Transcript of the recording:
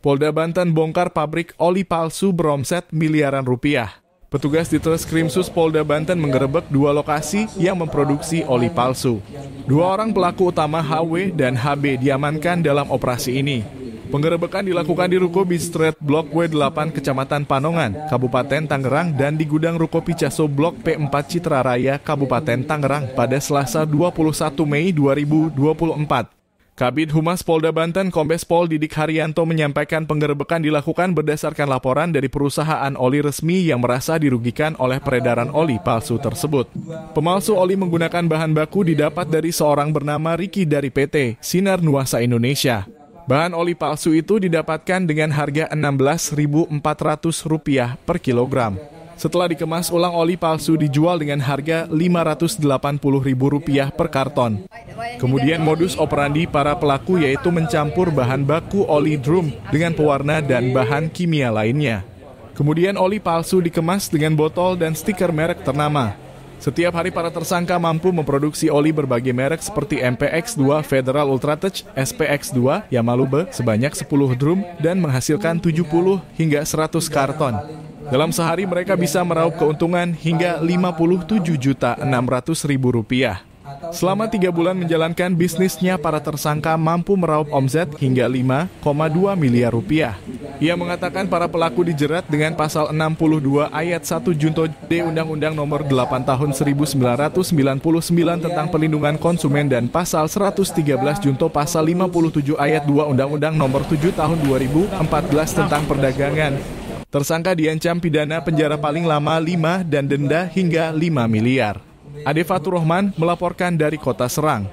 Polda Banten bongkar pabrik oli palsu beromset miliaran rupiah. Petugas di Treskrimsus Polda Banten menggerebek 2 lokasi yang memproduksi oli palsu. 2 orang pelaku utama HW dan HB diamankan dalam operasi ini. Penggerebekan dilakukan di ruko Bistret Blok W8 Kecamatan Panongan, Kabupaten Tangerang dan di gudang ruko Picasso Blok P4 Citra Raya, Kabupaten Tangerang pada Selasa 21 Mei 2024. Kabid Humas Polda Banten Kombes Pol Didik Haryanto menyampaikan penggerebekan dilakukan berdasarkan laporan dari perusahaan oli resmi yang merasa dirugikan oleh peredaran oli palsu tersebut. Pemalsu oli menggunakan bahan baku didapat dari seorang bernama Riki dari PT Sinar Nuasa Indonesia. Bahan oli palsu itu didapatkan dengan harga Rp16.400 per kilogram. Setelah dikemas ulang, oli palsu dijual dengan harga Rp580.000 per karton. Kemudian modus operandi para pelaku yaitu mencampur bahan baku oli drum dengan pewarna dan bahan kimia lainnya. Kemudian oli palsu dikemas dengan botol dan stiker merek ternama. Setiap hari para tersangka mampu memproduksi oli berbagai merek seperti MPX2 Federal Ultratouch, SPX2, Yamalube sebanyak 10 drum dan menghasilkan 70 hingga 100 karton. Dalam sehari mereka bisa meraup keuntungan hingga Rp57.600.000. Selama 3 bulan menjalankan bisnisnya, para tersangka mampu meraup omset hingga Rp5,2 miliar. Ia mengatakan para pelaku dijerat dengan pasal 62 ayat 1 Junto D Undang-Undang Nomor 8 Tahun 1999 tentang Perlindungan Konsumen dan pasal 113 Junto Pasal 57 ayat 2 Undang-Undang Nomor 7 Tahun 2014 tentang Perdagangan. Tersangka diancam pidana penjara paling lama 5 dan denda hingga 5 miliar. Ade Fatur Rahman melaporkan dari Kota Serang.